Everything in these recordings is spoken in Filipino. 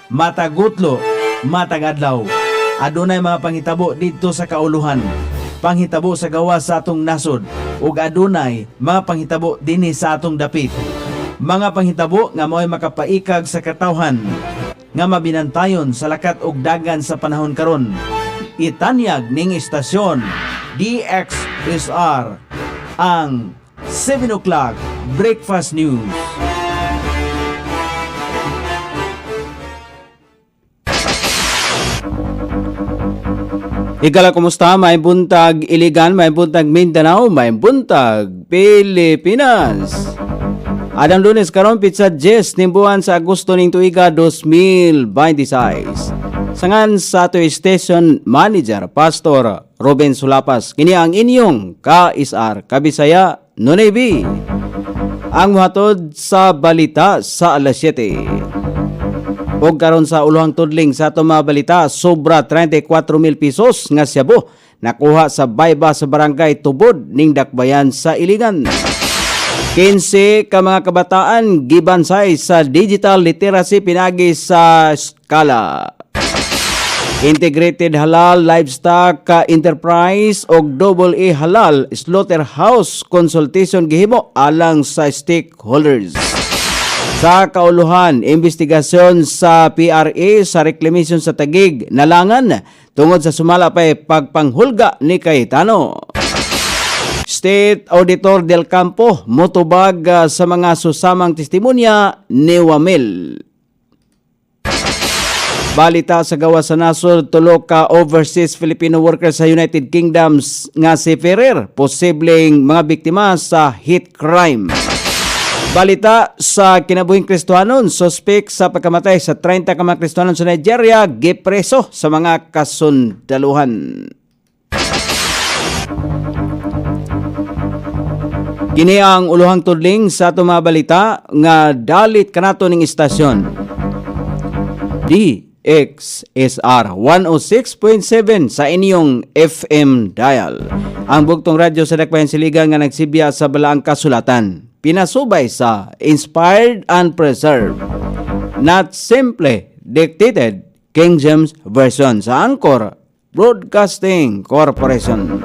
matagutlo, matagadlaw. Adunay mga panghitabo dito sa kauluhan, panghitabo sa gawa sa atong nasod, ug adunay mga panghitabo dinhi sa atong dapit. Mga panghitabo nga mo'y makapaikag sa katawhan, nga mabinantayon sa lakat ug dagan sa panahon karon. Itanyag ning istasyon DXSR ang 7 o'clock Breakfast News. Ikala, kumusta? May buntag Iligan, may buntag Mindanao, may buntag Pilipinas. Adang Lunes karon pizza 10 nimbuan sa Agosto ning tuiga 2026. Sangan sa ato station manager Pastor Ruben Sulapas. Kini ang inyong KSR Kabisaya Nunebi. Ang muhatod sa balita sa alas 7. Og karon sa ulohang tudling sa ato mga balita, sobra 34,000 pesos nga syabo nakuha sa bayba sa barangay Tubod ning Dakbayan sa Iligan. 15 ka mga kabataan gibansay sa digital literacy pinagi sa skala. Integrated Halal Livestock Enterprise og AA Halal Slaughterhouse consultation gihimo alang sa stakeholders. Sa kauluhan, investigasyon sa PRA sa reclamation sa Taguig nalangan tungod sa sumala pay pagpanghulga ni Cayetano. State Auditor del Campo motubag sa mga susamang testimonya ni Wamel. Balita sa gawa sa nasod, tulo ka overseas Filipino workers sa United Kingdom nga si Ferrer, posibleng mga biktima sa hate crime. Balita sa kinabuhing Kristohanon, suspek sa pagkamatay sa 30 ka mga Kristohanon sa Nigeria, gipreso sa mga kasundaluhan. Kini ang uluhang tudling sa ato mga balita nga dalit kanato ning istasyon. DXSR 106.7 sa inyong FM dial. Ang bugtong radyo sa Dakbayan Siligan nga nagsibya sa balaang kasulatan. Pinasubay sa Inspired and Preserved, not simply dictated King James Version sa Anchor Broadcasting Corporation.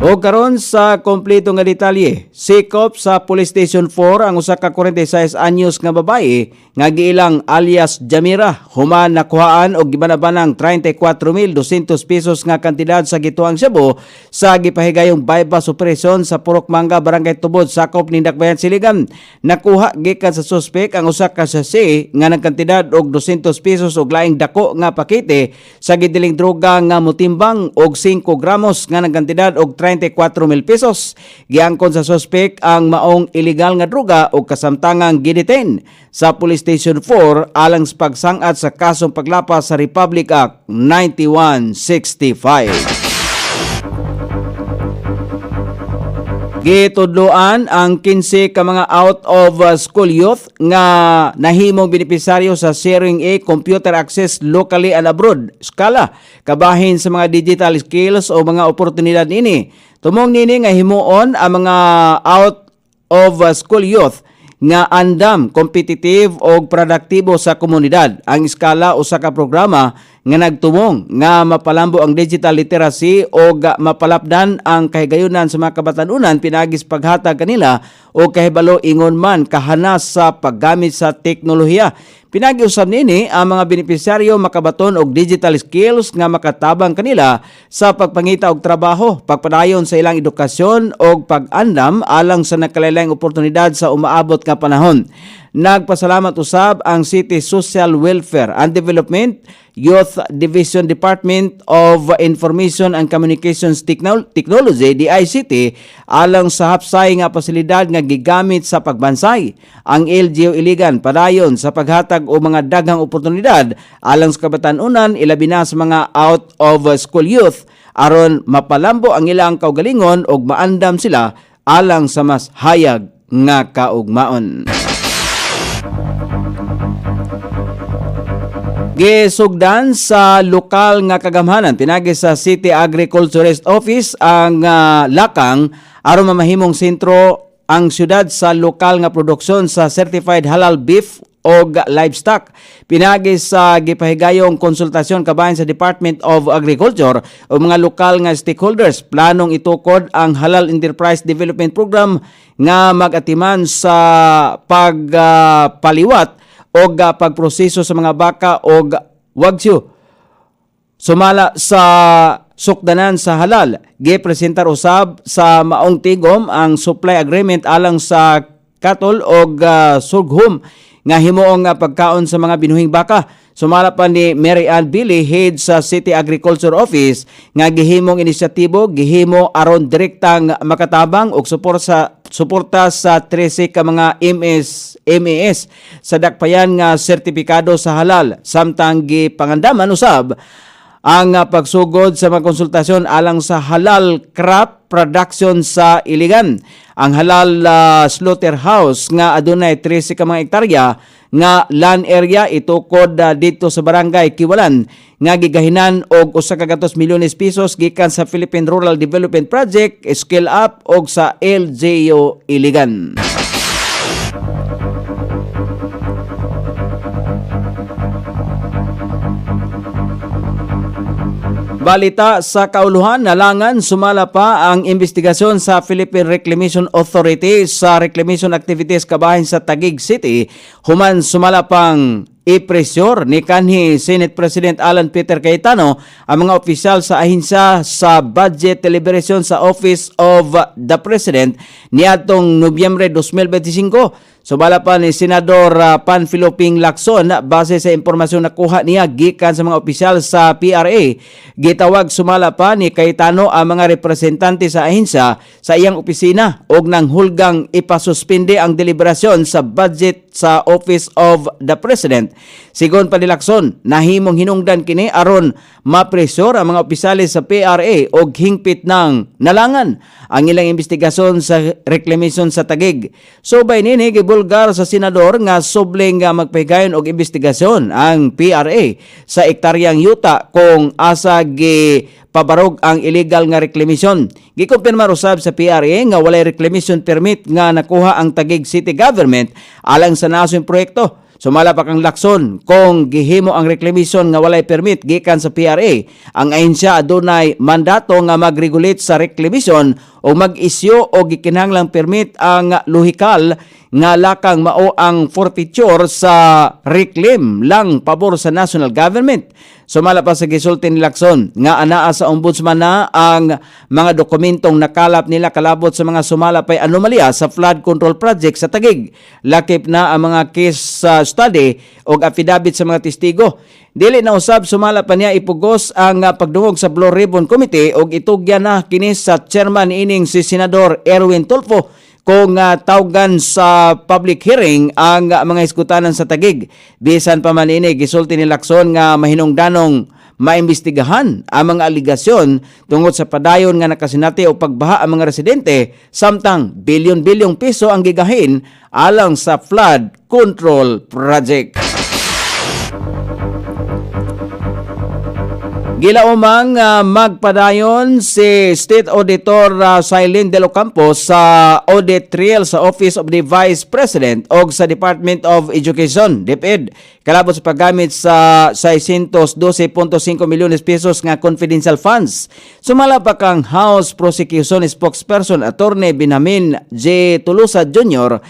O karon sa kompleto nga detalye, sikop sa Police Station 4 ang usa ka 46 anyos nga babae nga giilang alias Jamira human nakuhaan og gibanabanang 34,200 pesos nga kantidad sa gituang shabu sa gipahigayong bypass operation sa Purok Manga, Barangay Tubod, sakop ning Dakbayan Siligan. Nakuha gikan sa suspek ang usa ka sachet nga nagkantidad og 200 pesos og laing dako nga pakete sa gidiling droga nga motimbang og 5 gramos nga nagkantidad og 34,000 pesos. Giangkon sa suspek ang maong illegal nga droga o kasamtangang gidetain sa Police Station 4 alang sa pagsangat sa kasong paglapas sa Republic Act 9165. Gitudloan ang 15 ka mga out of school youth nga nahimong benepisaryo sa Sharing A Computer Access Locally and Abroad skala kabahin sa mga digital skills o mga oportunidad nini. Tumong nini nga himuon ang mga out of school youth nga andam, kompetitive o produktibo sa komunidad. Ang skala usa ka programa nga nagtumong nga mapalambo ang digital literacy o mapalapdan ang kahigayunan sa mga kabatanunan pinagis paghatag kanila o kahibalo ingon man kahanas sa paggamit sa teknolohiya. Pinagiusab nini ang mga benepisyaryo makabaton og digital skills nga makatabang kanila sa pagpangita og trabaho, pagpadayon sa ilang edukasyon og pag-andam alang sa nakalainlaing oportunidad sa umaabot nga panahon. Nagpasalamat usab ang City Social Welfare and Development Youth Division Department of Information and Communications Technology DICT alang sa hapsay nga pasilidad nga gigamit sa pagbansay. Ang LGU Iligan padayon sa paghatag og mga daghang oportunidad alang sa kabatanunan ilabi na sa mga out of school youth aron mapalambo ang ilang kaugalingon og maandam sila alang sa mas hayag nga kaugmaon. Gisugdan sa lokal nga kagamhanan pinagi sa City Agriculturist Office ang lakang aron mamahimong sentro ang syudad sa lokal nga produksyon sa certified halal beef o livestock. Pinagi sa gipahigayong konsultasyon kabahin sa Department of Agriculture o mga lokal nga stakeholders, planong itukod ang Halal Enterprise Development Program nga mag-atiman sa pagpaliwat o pagproseso sa mga baka o wagyu. Sumala sa sukdanan sa halal, gipresentar usab sa maong tigom ang supply agreement alang sa katol o sorghum nga himuong pagkaon sa mga binuhing baka. Sumala pa ni Mary Ann Billy, head sa City Agriculture Office, nga gihimong inisyatibo gihimo aron direktang makatabang og suporta sa 13 ka mga MES sa dakpayan nga sertipikado sa halal. Samtang gipangandaman usab ang pagsugod sa mga konsultasyon alang sa halal crop production sa Iligan. Ang halal slaughterhouse nga adunay 13 ka mga hektarya nga land area itukod dito sa barangay Kiwalan nga gigahinan og 100 milyones pesos gikan sa Philippine Rural Development Project, Scale Up og sa LGU Iligan. Balita sa kauluhan, nalangan sumala pa ang investigasyon sa Philippine Reclamation Authority sa reclamation activities kabahin sa Taguig City. Human sumala pang ipresyur ni kanhi Senate President Alan Peter Cayetano ang mga opisyal sa ahinsya sa budget deliberation sa Office of the President niadtong Nobyembre 2025. Sumala pa ni Senador Panfilo Ping Lacson base sa impormasyon na kuha niya gikan sa mga opisyal sa PRA. Gitawag sumala pa ni Cayetano ang mga representante sa ahinsya sa iyang opisina og nang hulgang ipasuspinde ang deliberasyon sa budget sa Office of the President. Sigon pa ni Lacson, nahimong hinungdan kini aron mapresyor ang mga opisyalis sa PRA og hingpit ng nalangan ang ilang investigasyon sa reclamation sa Taguig. Subay nini gibulgar sa senador nga subling nga magpahigayon og investigasyon ang PRA sa ektaryang yuta kung asa pabarog ang illegal nga reclamation. Gikumpirma usab sa PRA nga walay reclamation permit nga nakuha ang Taguig City Government alang sa nasong proyekto. Sumala pa kang Lacson, kung gihimo ang reclamation nga walay permit gikan sa PRA, ang ahensya adunay mandato nga mag-regulate sa reclamation o mag-isyu o gikinahanglang permit ang lohikal nga lakang mao ang forfeiture sa reclaim lang pabor sa national government. Sumala pa sa gisulti ni Lacson nga anaa sa ombudsman na ang mga dokumentong nakalap nila kalabot sa mga sumala pay anomalya sa flood control project sa Taguig. Lakip na ang mga case study o affidavit sa mga testigo. Dili na usab sumala pa niya ipugos ang pagdungog sa Blue Ribbon Committee og itugya na kini sa chairman ining si Senador Erwin Tulfo kung tawgan sa public hearing ang mga iskutanan sa Taguig. Bisan pa man ini gisulti ni Lacson nga mahinungdanong maimbestigahan ang mga aligasyon tungod sa padayon nga nakasinati o pagbaha ang mga residente samtang bilyon-bilyong piso ang gigahin alang sa flood control project. Gilaumang magpadayon si State Auditor Silene De Los Campos sa audit trail sa Office of the Vice President o sa Department of Education, DepEd. Kalabot sa paggamit sa 612.5 milyones pesos nga confidential funds. Sumala pa kang House Prosecution Spokesperson Attorney Benjamin J. Tolosa Jr.,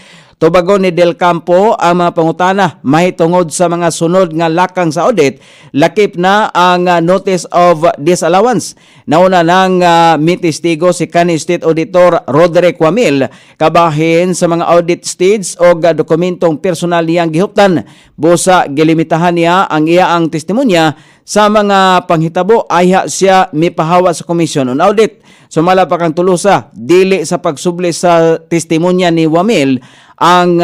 tubagon ni Del Campo ang mga pangutana mahitungod sa mga sunod nga lakang sa audit, lakip na ang notice of disallowance. Nauna nang mitestigo si kanhi State Auditor Roderick Wamil kabahin sa mga audit stage o dokumentong personal niyang gihuptan. Busa gilimitahan niya ang iyaang testimonya sa mga panghitabo ayha siya mipahawa sa Commission on Audit. Sumala pa kang Tolosa, dili sa pagsubli sa testimonya ni Wamil ang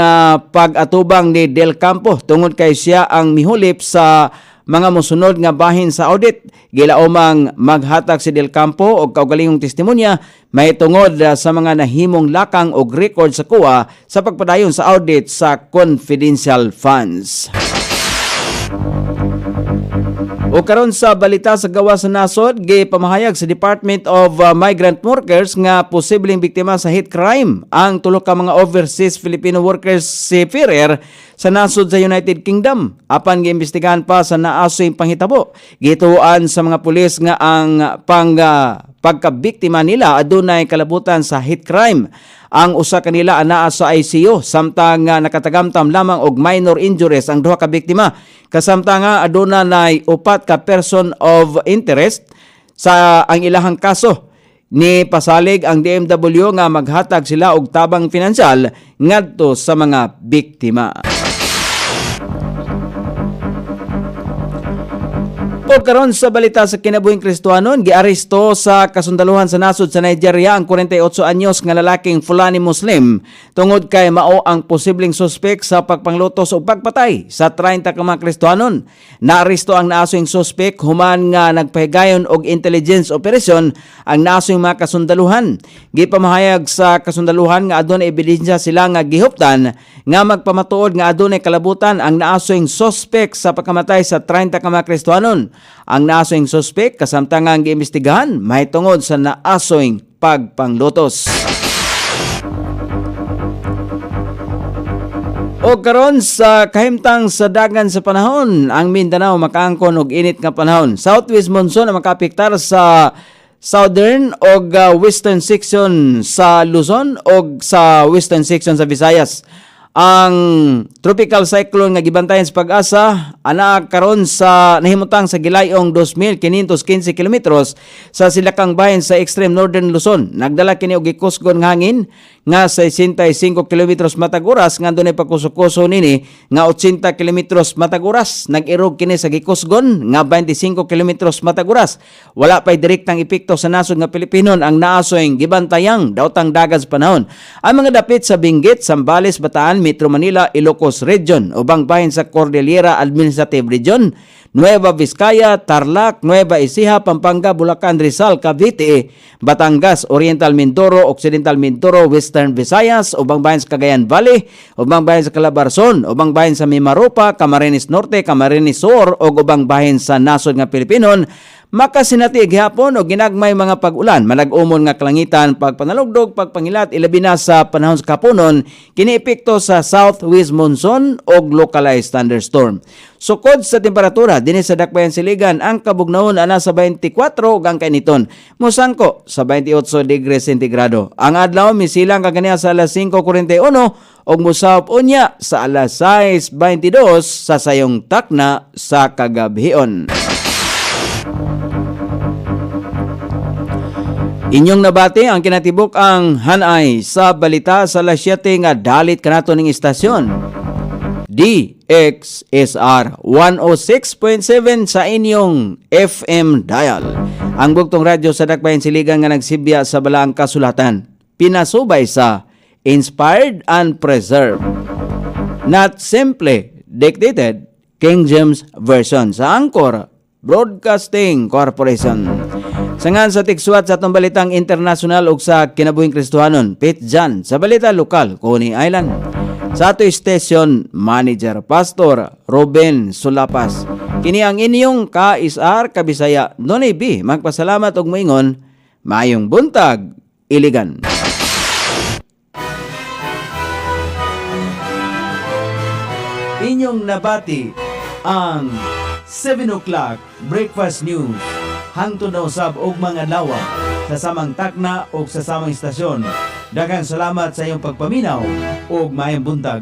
pag-atubang ni Del Campo tungod kay siya ang mihulip sa mga mosunod nga bahin sa audit. Gilaumang maghatag si Del Campo og kaugalingong testimonya mahitungod sa mga nahimong lakang og record sa kuha sa pagpadayon sa audit sa confidential funds. O karon sa balita sa gawas sa nasod, gipamahayag sa Department of Migrant Workers nga posibleng biktima sa hate crime ang tulo ka mga overseas Filipino workers si Ferrer sa nasod sa United Kingdom. Apan giimbestigahan pa sa naasoy panghitabo. Gituan sa mga pulis nga ang pagkabiktima nila adunay kalabutan sa hate crime. Ang usa kanila anaa sa ICU samtang nakatagamtam lamang og minor injuries ang duha ka biktima. Kasamtang aduna nay upat ka person of interest sa ang ilahang kaso. Ni pasalig ang DMW nga maghatag sila og tabang pinansyal ngadto sa mga biktima. O karon sa balita sa kinabuhing Kristohanon, giaresto sa kasundaluhan sa nasod sa Nigeria ang 48 anyos nga lalaking Fulani Muslim tungod kay mao ang posibleng suspek sa pagpanglutos o pagpatay sa 30 ka mga Kristohanon. Naaresto ang naasong suspek human nga nagpahigayon og intelligence operation ang naasong mga kasundaluhan. Gipamahayag sa kasundaluhan nga adunay ebidensya sila nga gihuptan nga magpamatuod nga adunay kalabutan ang naasong suspek sa pagkamatay sa 30 ka mga Kristohanon. Ang naasoing suspek kasamtangang giimbestigahan mahitungod sa naasoing pagpanglutos. O karon sa kahimtang sa dagan sa panahon, ang Mindanao makaangkon og init nga panahon. Southwest monsoon ang makaapektar sa southern o western section sa Luzon o sa western section sa Visayas. Ang tropical cyclone nga gibantayan sa Pag-asa ana karon sa nahimutang sa gilayong 2,515 kilometros sa silakang bahin sa extreme northern Luzon. Nagdala kini og gikusgon nga hangin nga 65 kilometros matag oras nga dunay pagkuso-kuso nini nga 80 kilometros matag oras. Nag-irog kini sa gikusgon nga 25 kilometros matag oras. Wala pay direktang epekto sa nasod nga Pilipinon ang naasoyng gibantayang daotang dagat sa panahon. Ang mga dapit sa Benguet, Zambales, Bataan, Metro Manila, Ilocos Region, ubang bahin sa Cordillera Administrative Region, Nueva Vizcaya, Tarlac, Nueva Ecija, Pampanga, Bulacan, Rizal, Cavite, Batangas, Oriental Mindoro, Occidental Mindoro, Western Visayas, ubang bahin sa Cagayan Valley, ubang bahin sa Calabarzon, ubang bahin sa Mimaropa, Camarines Norte, Camarines Sur, o ubang bahin sa nasod nga Pilipinon, makasinati gihapon o ginagmay mga pag-ulan, manag-umon nga kalangitan, pagpanalugdog, pagpangilat, ilabi na sa panahon sa kapunon, kiniepekto sa southwest monsoon o localized thunderstorm. Sukod sa temperatura, dinhi sa Dakbayan Siligan, ang kabugnaon ana sa 24 ug ang kainiton musangko sa 28 degrees centigrado. Ang adlaw misilang kaniya sa alas 5:41 ug musawop unya sa alas 6:22 sa sayong takna sa kagabhion. Inyong nabati ang kinatibok ang hanay sa balita sa alas 7 nga dalit kanato ning istasyon. DXSR 106.7 sa inyong FM dial. Ang bugtong radyo sa Dakbayan Siligan nga nagsibya sa balaang kasulatan. Pinasubay sa Inspired and Preserved. Not simply dictated, King James Version sa Anchor Broadcasting Corporation. Sangan sa tigsuat sa atong balitang internasyonal ug sa kinabuhing Kristohanon, Pete Jan sa balita lokal, Coney Island. Sa ato station manager, Pastor Ruben Sulapas. Kini ang inyong ka-isar kabisaya Nonay B. Magpasalamat og moingon, maayong buntag, Iligan. Inyong nabati ang 7 o'clock Breakfast News. Hangtod na usab og mga lawa sa samang takna o sa samang istasyon. Daghang salamat sa iyong pagpaminaw ug maayong buntag.